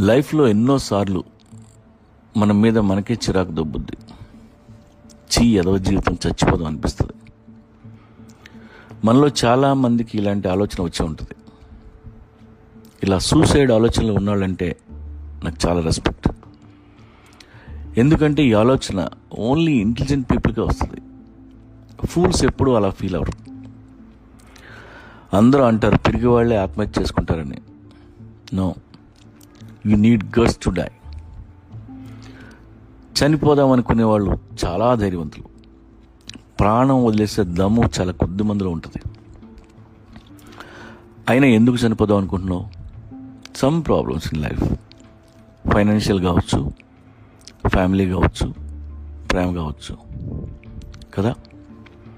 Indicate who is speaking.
Speaker 1: లైఫ్లో ఎన్నోసార్లు మన మీద మనకే చిరాకు దొబ్బుద్ది. ఎదవ జీవితం చచ్చిపోదాం అనిపిస్తుంది. మనలో చాలామందికి ఇలాంటి ఆలోచన వచ్చే ఉంటుంది. ఇలా సూసైడ్ ఆలోచనలు ఉన్నాళ్ళంటే నాకు చాలా రెస్పెక్ట్. ఎందుకంటే ఈ ఆలోచన ఓన్లీ ఇంటెలిజెంట్ పీపుల్కే వస్తుంది. ఫూల్స్ ఎప్పుడూ అలా ఫీల్ అవ్వరు. అందరూ అంటారు పిరిగి వాళ్ళే ఆత్మహత్య చేసుకుంటారని. No, you need guts to die. చనిపోదాం అనుకునే వాళ్ళు చాలా ధైర్యవంతులు. ప్రాణం వదిలేసే దమ్ము చాలా కొద్ది మందిలో ఉంటుంది. అయినా ఎందుకు చనిపోదాం అనుకుంటున్నావు? Some problems in life, financial కావచ్చు, ఫ్యామిలీ కావచ్చు, ప్రేమ కావచ్చు కదా.